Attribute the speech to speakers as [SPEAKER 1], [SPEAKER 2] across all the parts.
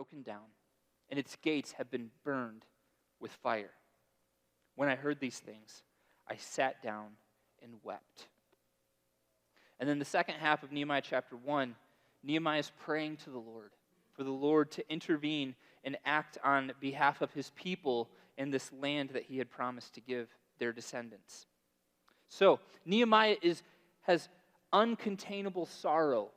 [SPEAKER 1] broken down, and its gates have been burned with fire. When I heard these things, I sat down and wept. And then the second half of Nehemiah chapter 1, Nehemiah is praying to the Lord for the Lord to intervene and act on behalf of his people in this land that he had promised to give their descendants. So Nehemiah has uncontainable sorrow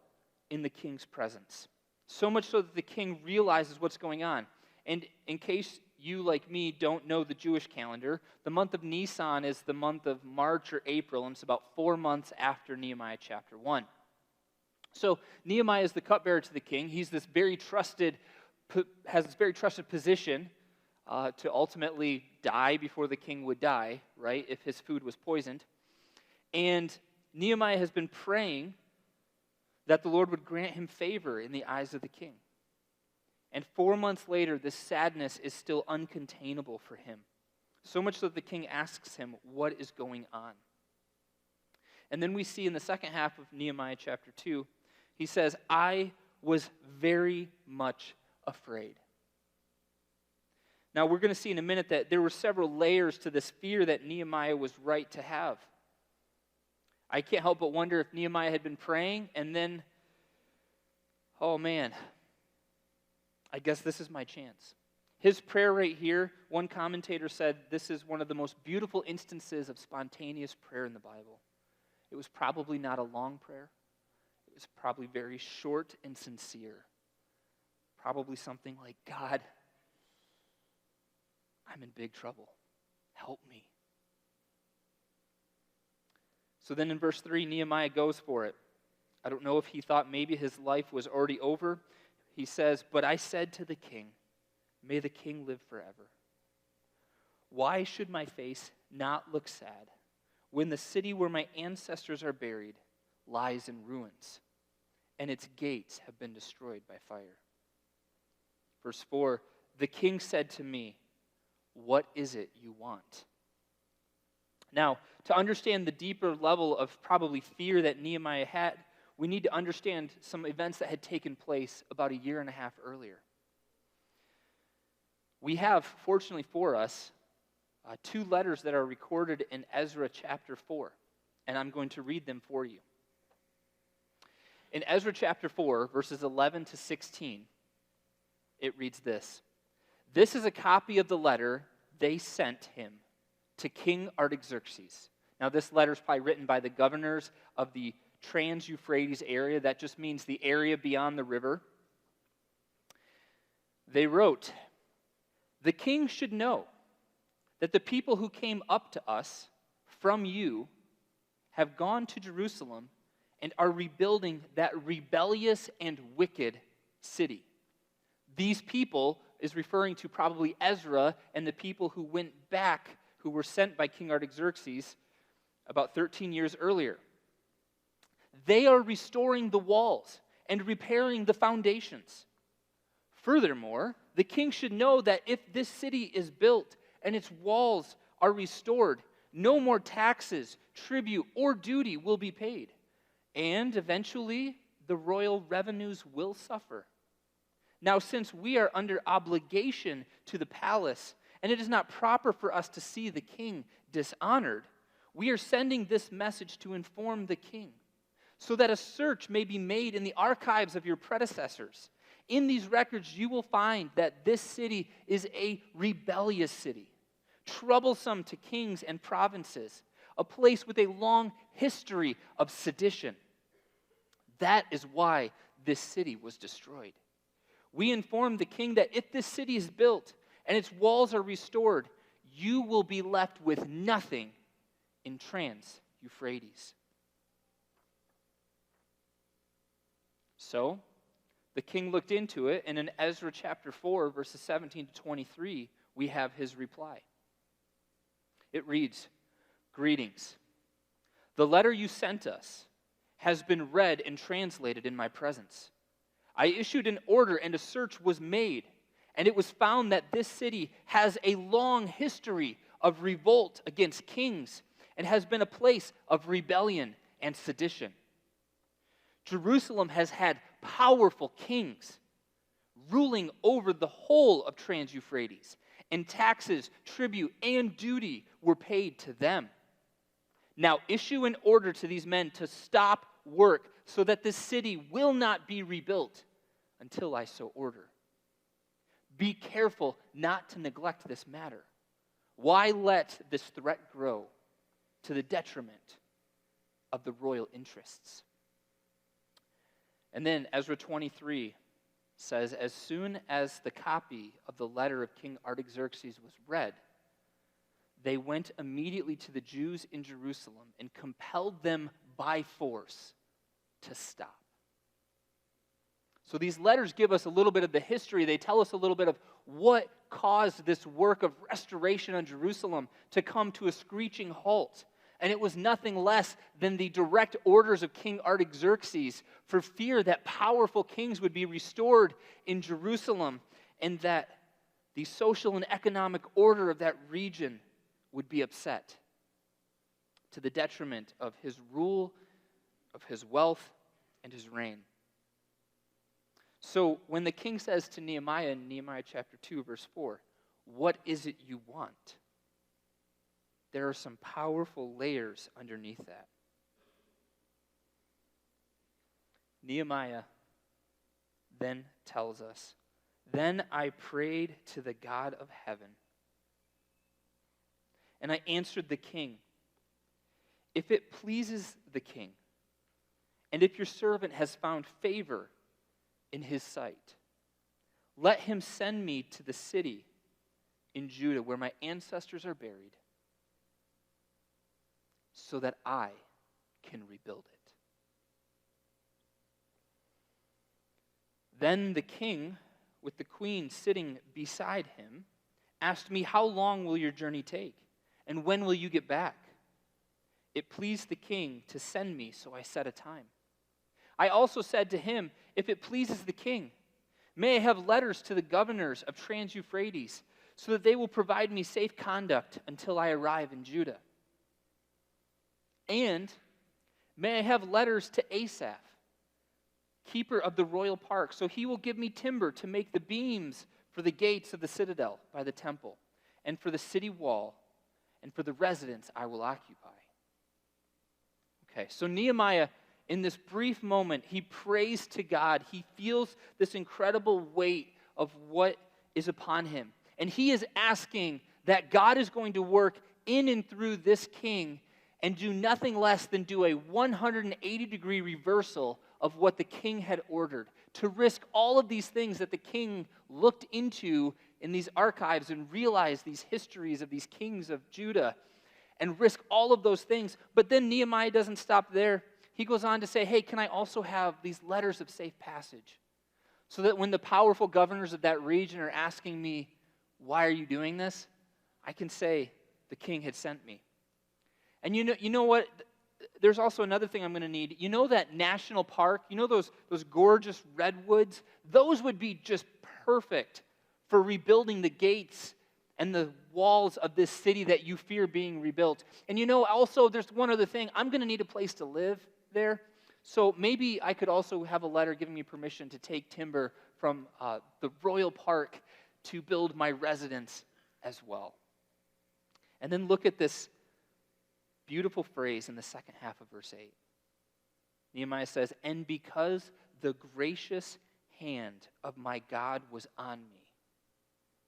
[SPEAKER 1] in the king's presence. So much so that the king realizes what's going on. And in case you, like me, don't know the Jewish calendar, the month of Nisan is the month of March or April, and it's about 4 months after Nehemiah chapter 1. So Nehemiah is the cupbearer to the king. He's has this very trusted position to ultimately die before the king would die, right, if his food was poisoned. And Nehemiah has been praying that the Lord would grant him favor in the eyes of the king. And 4 months later, this sadness is still uncontainable for him. So much so that the king asks him, what is going on? And then we see in the second half of Nehemiah chapter 2, he says, I was very much afraid. Now we're going to see in a minute that there were several layers to this fear that Nehemiah was right to have. I can't help but wonder if Nehemiah had been praying and then, oh man, I guess this is my chance. His prayer right here, one commentator said this is one of the most beautiful instances of spontaneous prayer in the Bible. It was probably not a long prayer. It was probably very short and sincere. Probably something like, God, I'm in big trouble. Help me. So then in verse 3, Nehemiah goes for it. I don't know if he thought maybe his life was already over. He says, but I said to the king, may the king live forever. Why should my face not look sad when the city where my ancestors are buried lies in ruins and its gates have been destroyed by fire? Verse 4, the king said to me, what is it you want? Now, to understand the deeper level of probably fear that Nehemiah had, we need to understand some events that had taken place about 1.5 years earlier. We have, fortunately for us, 2 letters that are recorded in Ezra chapter 4, and I'm going to read them for you. In Ezra chapter 4, verses 11 to 16, it reads this. This is a copy of the letter they sent him to King Artaxerxes. Now, this letter is probably written by the governors of the Trans-Euphrates area. That just means the area beyond the river. They wrote, the king should know that the people who came up to us from you have gone to Jerusalem and are rebuilding that rebellious and wicked city. These people is referring to probably Ezra and the people who went back, who were sent by King Artaxerxes about 13 years earlier. They are restoring the walls and repairing the foundations. Furthermore, the king should know that if this city is built and its walls are restored, no more taxes, tribute, or duty will be paid. And eventually, the royal revenues will suffer. Now, since we are under obligation to the palace, and it is not proper for us to see the king dishonored, we are sending this message to inform the king, so that a search may be made in the archives of your predecessors. In these records, you will find that this city is a rebellious city, troublesome to kings and provinces, a place with a long history of sedition. That is why this city was destroyed. We informed the king that if this city is built and its walls are restored, you will be left with nothing in Trans-Euphrates. So, the king looked into it, and in Ezra chapter 4, verses 17 to 23, we have his reply. It reads, "Greetings. The letter you sent us has been read and translated in my presence. I issued an order and a search was made, and it was found that this city has a long history of revolt against kings and has been a place of rebellion and sedition. Jerusalem has had powerful kings, ruling over the whole of Trans-Euphrates, and taxes, tribute, and duty were paid to them. Now issue an order to these men to stop work so that this city will not be rebuilt until I so order. Be careful not to neglect this matter. Why let this threat grow to the detriment of the royal interests? And then Ezra 23 says, as soon as the copy of the letter of King Artaxerxes was read, they went immediately to the Jews in Jerusalem and compelled them by force to stop. So these letters give us a little bit of the history. They tell us a little bit of what caused this work of restoration on Jerusalem to come to a screeching halt. And it was nothing less than the direct orders of King Artaxerxes for fear that powerful kings would be restored in Jerusalem and that the social and economic order of that region would be upset to the detriment of his rule, of his wealth, and his reign. So when the king says to Nehemiah in Nehemiah chapter 2, verse 4, "What is it you want?" there are some powerful layers underneath that. Nehemiah then tells us, "Then I prayed to the God of heaven, and I answered the king, if it pleases the king, and if your servant has found favor in his sight, let him send me to the city in Judah where my ancestors are buried, so that I can rebuild it." Then the king, with the queen sitting beside him, asked me, "How long will your journey take? And when will you get back?" It pleased the king to send me, so I set a time. I also said to him, "If it pleases the king, may I have letters to the governors of Trans-Euphrates, so that they will provide me safe conduct until I arrive in Judah? And may I have letters to Asaph, keeper of the royal park, so he will give me timber to make the beams for the gates of the citadel by the temple, and for the city wall, and for the residence I will occupy." Okay, so Nehemiah, in this brief moment, he prays to God. He feels this incredible weight of what is upon him. And he is asking that God is going to work in and through this king and do nothing less than do a 180-degree reversal of what the king had ordered, to risk all of these things that the king looked into in these archives and realized these histories of these kings of Judah, and risk all of those things. But then Nehemiah doesn't stop there. He goes on to say, "Hey, can I also have these letters of safe passage, so that when the powerful governors of that region are asking me, 'Why are you doing this?' I can say, 'The king had sent me.'" And you know what? There's also another thing I'm going to need. You know that national park? You know those gorgeous redwoods? Those would be just perfect for rebuilding the gates and the walls of this city that you fear being rebuilt. And you know, also, there's one other thing. I'm going to need a place to live there. So maybe I could also have a letter giving me permission to take timber from the royal park to build my residence as well. And then look at this beautiful phrase in the second half of verse 8. Nehemiah says, "And because the gracious hand of my God was on me,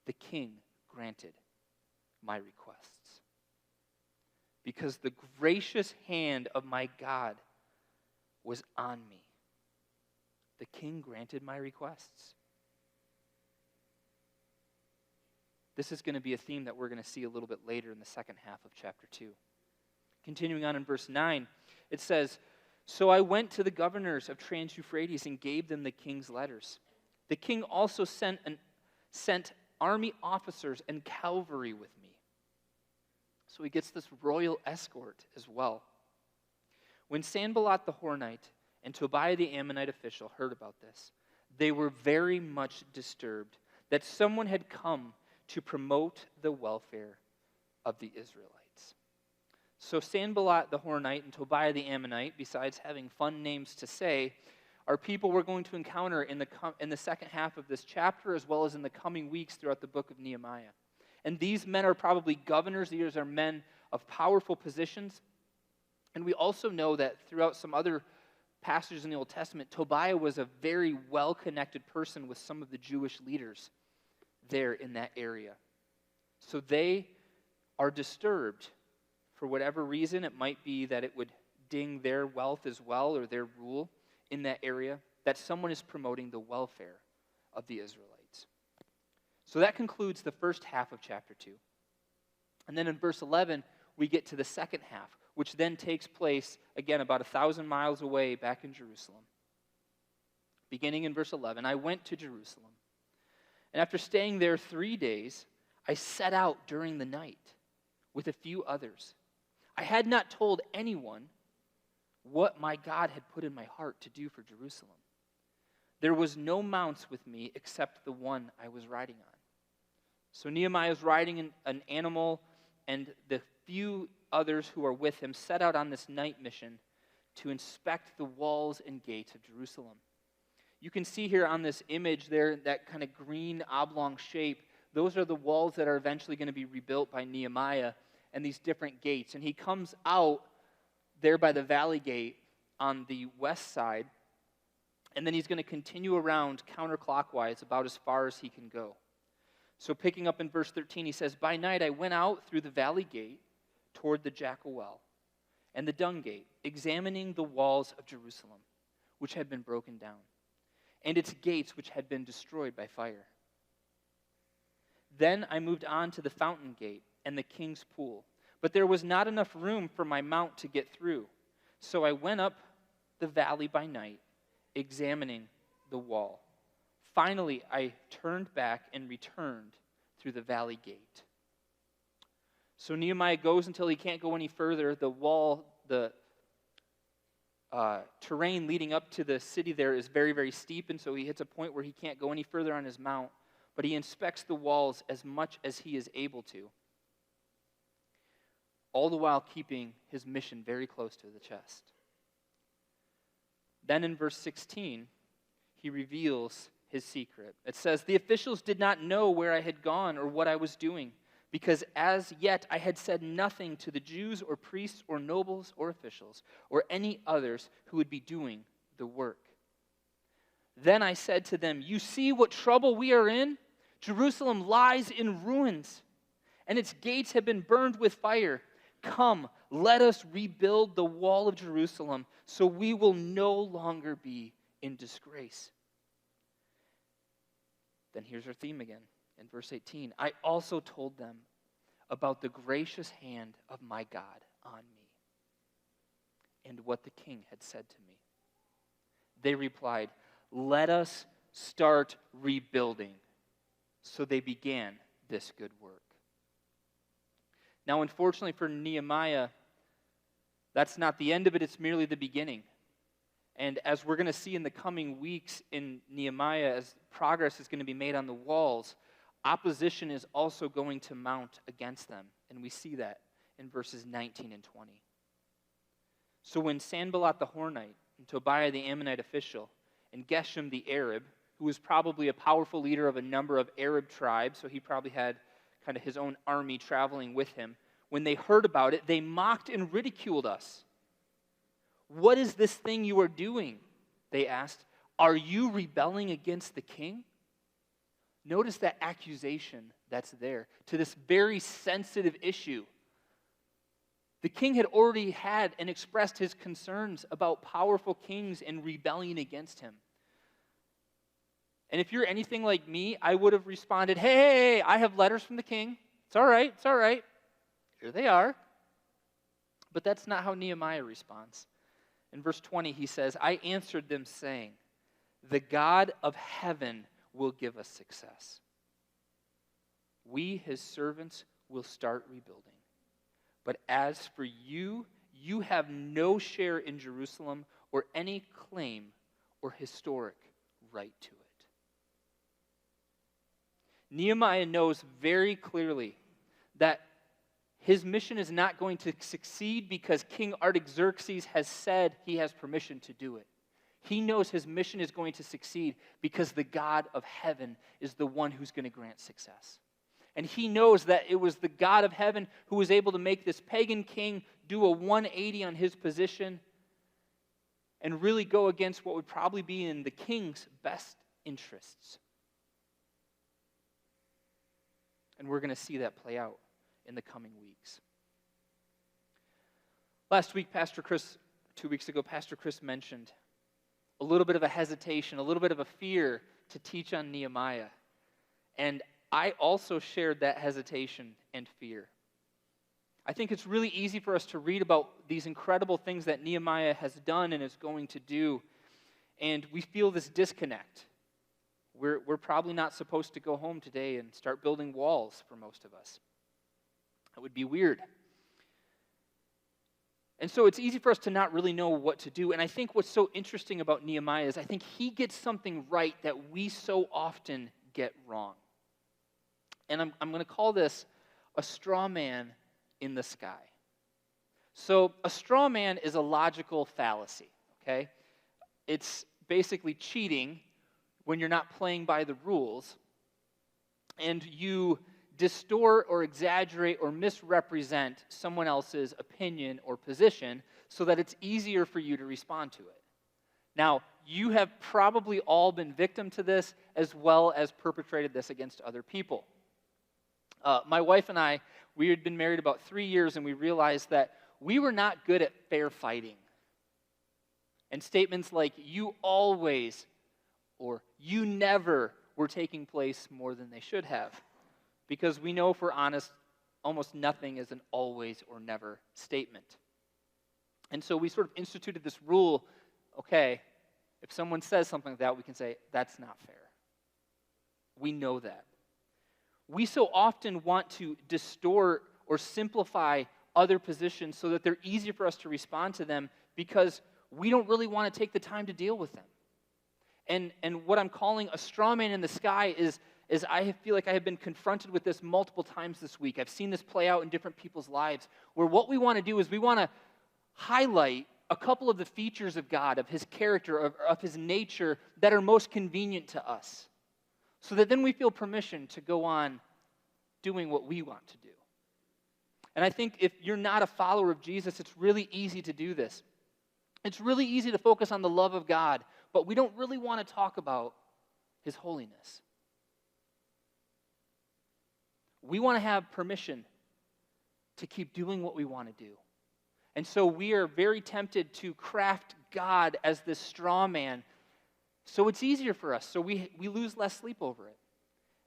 [SPEAKER 1] the king granted my requests." Because the gracious hand of my God was on me, the king granted my requests. This is going to be a theme that we're going to see a little bit later in the second half of chapter 2. Continuing on in verse 9, it says, "So I went to the governors of Trans-Euphrates and gave them the king's letters. The king also sent army officers and cavalry with me." So he gets this royal escort as well. When Sanballat the Horonite and Tobiah the Ammonite official heard about this, they were very much disturbed that someone had come to promote the welfare of the Israelites. So Sanballat the Horonite and Tobiah the Ammonite, besides having fun names to say, are people we're going to encounter in the second half of this chapter, as well as in the coming weeks throughout the book of Nehemiah. And these men are probably governors. These are men of powerful positions. And we also know that throughout some other passages in the Old Testament, Tobiah was a very well-connected person with some of the Jewish leaders there in that area. So they are disturbed for whatever reason. It might be that it would ding their wealth as well, or their rule in that area, that someone is promoting the welfare of the Israelites. So that concludes the first half of chapter 2. And then in verse 11, we get to the second half, which then takes place, again, about 1,000 miles away back in Jerusalem. Beginning in verse 11, I went to Jerusalem, and after staying there 3 days, I set out during the night with a few others. I had not told anyone what my God had put in my heart to do for Jerusalem. There was no mounts with me except the one I was riding on. So Nehemiah is riding an animal, and the few others who are with him set out on this night mission to inspect the walls and gates of Jerusalem. You can see here on this image there, that kind of green oblong shape. Those are the walls that are eventually going to be rebuilt by Nehemiah, and these different gates. And he comes out there by the valley gate on the west side, and then he's going to continue around counterclockwise about as far as he can go. So picking up in verse 13, he says, By night I went out through the valley gate toward the Jackal Well and the Dung Gate, examining the walls of Jerusalem, which had been broken down, and its gates which had been destroyed by fire. Then I moved on to the Fountain Gate and the King's Pool, but there was not enough room for my mount to get through. So I went up the valley by night, examining the wall. Finally, I turned back and returned through the valley gate. So Nehemiah goes until he can't go any further. The wall, the terrain leading up to the city there is very, very steep, and so he hits a point where he can't go any further on his mount, but he inspects the walls as much as he is able to, all the while keeping his mission very close to the chest. Then in verse 16, he reveals his secret. It says, The officials did not know where I had gone or what I was doing, because as yet I had said nothing to the Jews or priests or nobles or officials or any others who would be doing the work. Then I said to them, You see what trouble we are in? Jerusalem lies in ruins, and its gates have been burned with fire. Come, let us rebuild the wall of Jerusalem, so we will no longer be in disgrace. Then here's our theme again in verse 18. I also told them about the gracious hand of my God on me and what the king had said to me. They replied, Let us start rebuilding. So they began this good work. Now, unfortunately for Nehemiah, that's not the end of it, it's merely the beginning. And as we're going to see in the coming weeks in Nehemiah, as progress is going to be made on the walls, opposition is also going to mount against them. And we see that in verses 19 and 20. So when Sanballat the Hornite, and Tobiah the Ammonite official, and Geshem the Arab, who was probably a powerful leader of a number of Arab tribes, so he probably had kind of his own army traveling with him, when they heard about it, they mocked and ridiculed us. What is this thing you are doing? They asked. Are you rebelling against the king? Notice that accusation that's there to this very sensitive issue. The king had already had and expressed his concerns about powerful kings and rebelling against him. And if you're anything like me, I would have responded, hey, I have letters from the king. It's all right, it's all right. Here they are. But that's not how Nehemiah responds. In verse 20, he says, I answered them saying, the God of heaven will give us success. We, his servants, will start rebuilding. But as for you, you have no share in Jerusalem or any claim or historic right to it. Nehemiah knows very clearly that his mission is not going to succeed because King Artaxerxes has said he has permission to do it. He knows his mission is going to succeed because the God of heaven is the one who's going to grant success. And he knows that it was the God of heaven who was able to make this pagan king do a 180 on his position and really go against what would probably be in the king's best interests. And we're going to see that play out in the coming weeks. Last week, 2 weeks ago, Pastor Chris mentioned a little bit of a hesitation, a little bit of a fear to teach on Nehemiah. And I also shared that hesitation and fear. I think it's really easy for us to read about these incredible things that Nehemiah has done and is going to do, and we feel this disconnect. We're probably not supposed to go home today and start building walls for most of us. That would be weird. And so it's easy for us to not really know what to do. And I think what's so interesting about Nehemiah is I think he gets something right that we so often get wrong. And I'm going to call this a straw man in the sky. So a straw man is a logical fallacy, okay? It's basically cheating when you're not playing by the rules, and you distort or exaggerate or misrepresent someone else's opinion or position so that it's easier for you to respond to it. Now, you have probably all been victim to this as well as perpetrated this against other people. My wife and I, we had been married about 3 years, and we realized that we were not good at fair fighting. And statements like, you always, or you never, were taking place more than they should have. Because we know, if we're honest, almost nothing is an always or never statement. And so we sort of instituted this rule, okay, if someone says something like that, we can say, that's not fair. We know that. We so often want to distort or simplify other positions so that they're easier for us to respond to them because we don't really want to take the time to deal with them. And what I'm calling a straw man in the sky is I feel like I have been confronted with this multiple times this week. I've seen this play out in different people's lives, where what we want to do is we want to highlight a couple of the features of God, of his character, of his nature, that are most convenient to us, so that then we feel permission to go on doing what we want to do. And I think if you're not a follower of Jesus, it's really easy to do this. It's really easy to focus on the love of God, but we don't really want to talk about his holiness. We want to have permission to keep doing what we want to do. And so we are very tempted to craft God as this straw man, so it's easier for us, so we lose less sleep over it.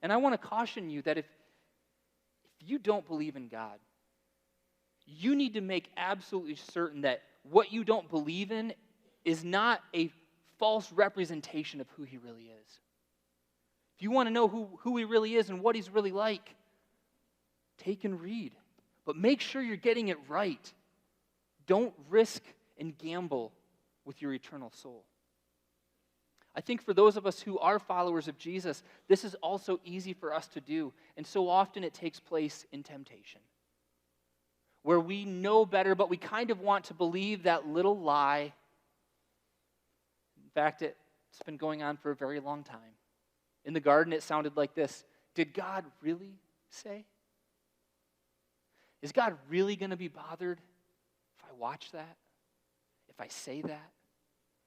[SPEAKER 1] And I want to caution you that if you don't believe in God, you need to make absolutely certain that what you don't believe in is not a false representation of who he really is. If you want to know who he really is and what he's really like, take and read. But make sure you're getting it right. Don't risk and gamble with your eternal soul. I think for those of us who are followers of Jesus, this is also easy for us to do. And so often it takes place in temptation, where we know better, but we kind of want to believe that little lie. In fact, it's been going on for a very long time. In the garden, it sounded like this: did God really say? Is God really going to be bothered if I watch that, if I say that,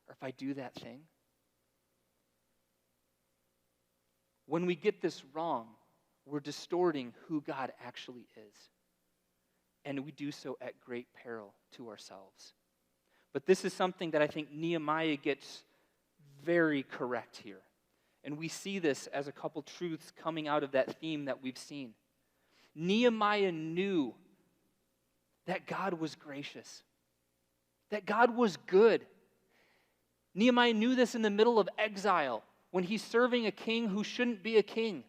[SPEAKER 1] or if I do that thing? When we get this wrong, we're distorting who God actually is. And we do so at great peril to ourselves. But this is something that I think Nehemiah gets very correct here. And we see this as a couple truths coming out of that theme that we've seen. Nehemiah knew that God was gracious, that God was good. Nehemiah knew this in the middle of exile, when he's serving a king who shouldn't be a king.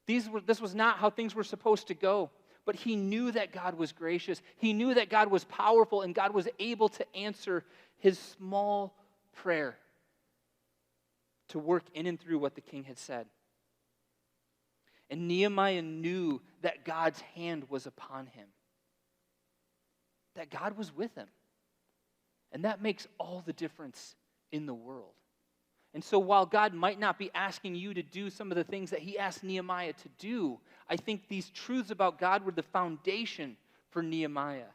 [SPEAKER 1] This was not how things were supposed to go. But he knew that God was gracious. He knew that God was powerful, and God was able to answer his small prayer to work in and through what the king had said. And Nehemiah knew that God's hand was upon him, that God was with him. And that makes all the difference in the world. And so while God might not be asking you to do some of the things that he asked Nehemiah to do, I think these truths about God were the foundation for Nehemiah.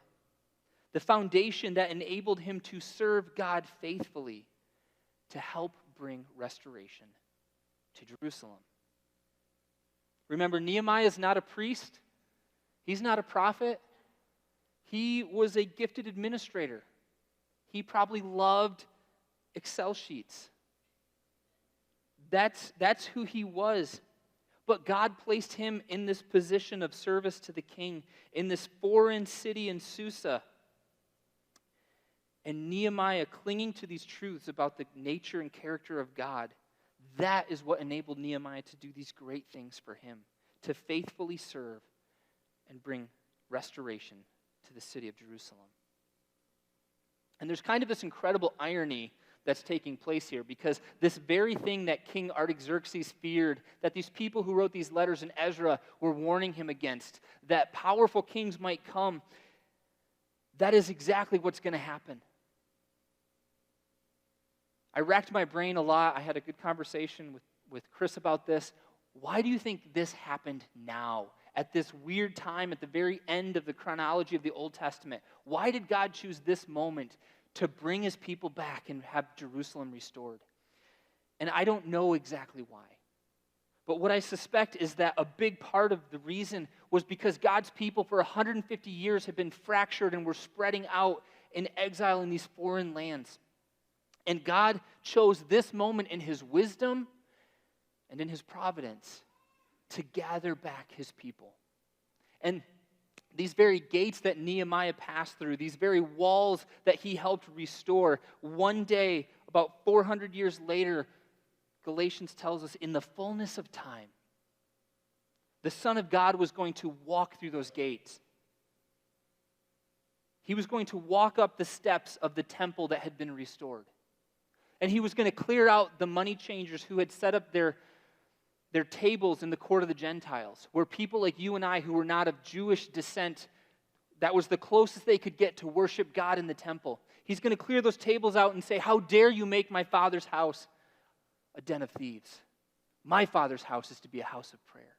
[SPEAKER 1] The foundation that enabled him to serve God faithfully to help bring restoration to Jerusalem. Remember, Nehemiah is not a priest. He's not a prophet. He was a gifted administrator. He probably loved Excel sheets. That's who he was. But God placed him in this position of service to the king in this foreign city in Susa. And Nehemiah, clinging to these truths about the nature and character of God, that is what enabled Nehemiah to do these great things for him, to faithfully serve and bring restoration to the city of Jerusalem. And there's kind of this incredible irony that's taking place here, because this very thing that King Artaxerxes feared, that these people who wrote these letters in Ezra were warning him against, that powerful kings might come, that is exactly what's going to happen. I racked my brain a lot. I had a good conversation with Chris about this. Why do you think this happened now, at this weird time, at the very end of the chronology of the Old Testament? Why did God choose this moment to bring his people back and have Jerusalem restored? And I don't know exactly why. But what I suspect is that a big part of the reason was because God's people for 150 years had been fractured and were spreading out in exile in these foreign lands. And God chose this moment in his wisdom and in his providence to gather back his people. And these very gates that Nehemiah passed through, these very walls that he helped restore, one day, about 400 years later, Galatians tells us, in the fullness of time, the Son of God was going to walk through those gates. He was going to walk up the steps of the temple that had been restored. And he was going to clear out the money changers who had set up their tables in the court of the Gentiles, where people like you and I who were not of Jewish descent, that was the closest they could get to worship God in the temple. He's going to clear those tables out and say, "How dare you make my Father's house a den of thieves? My Father's house is to be a house of prayer."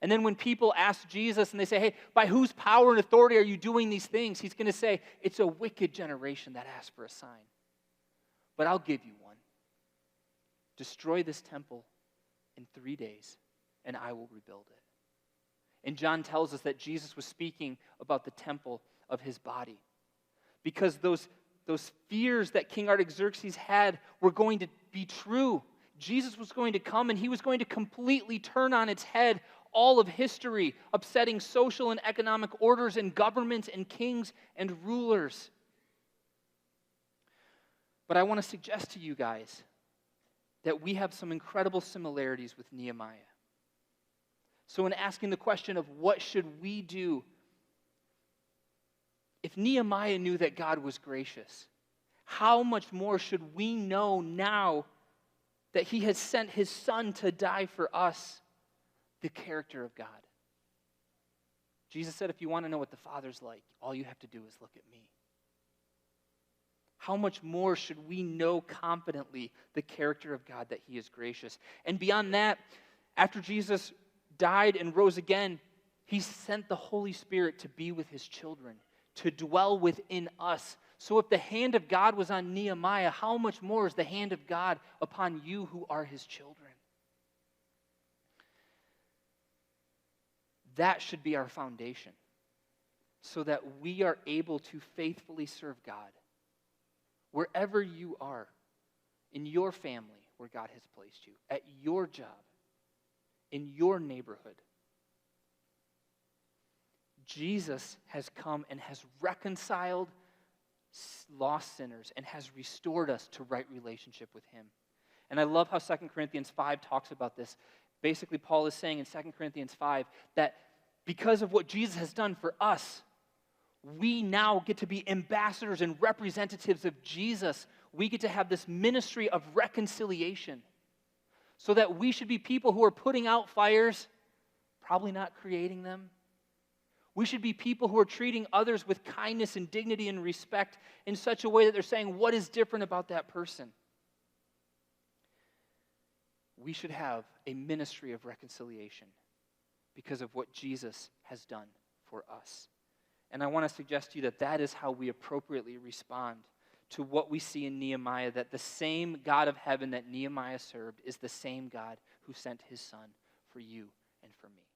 [SPEAKER 1] And then when people ask Jesus and they say, "Hey, by whose power and authority are you doing these things?" He's going to say, "It's a wicked generation that asks for a sign. But I'll give you one. Destroy this temple in 3 days, and I will rebuild it." And John tells us that Jesus was speaking about the temple of his body, because those fears that King Artaxerxes had were going to be true. Jesus was going to come, and he was going to completely turn on its head all of history, upsetting social and economic orders and governments and kings and rulers. But I want to suggest to you guys that we have some incredible similarities with Nehemiah. So in asking the question of what should we do, if Nehemiah knew that God was gracious, how much more should we know now that he has sent his Son to die for us, the character of God? Jesus said, if you want to know what the Father's like, all you have to do is look at me. How much more should we know confidently the character of God, that he is gracious? And beyond that, after Jesus died and rose again, he sent the Holy Spirit to be with his children, to dwell within us. So if the hand of God was on Nehemiah, how much more is the hand of God upon you who are his children? That should be our foundation, so that we are able to faithfully serve God wherever you are, in your family where God has placed you, at your job, in your neighborhood. Jesus has come and has reconciled lost sinners and has restored us to right relationship with him. And I love how 2 Corinthians 5 talks about this. Basically, Paul is saying in 2 Corinthians 5 that because of what Jesus has done for us, we now get to be ambassadors and representatives of Jesus. We get to have this ministry of reconciliation, so that we should be people who are putting out fires, probably not creating them. We should be people who are treating others with kindness and dignity and respect in such a way that they're saying, what is different about that person? we should have a ministry of reconciliation because of what Jesus has done for us. And I want to suggest to you that that is how we appropriately respond to what we see in Nehemiah, that the same God of heaven that Nehemiah served is the same God who sent his son for you and for me.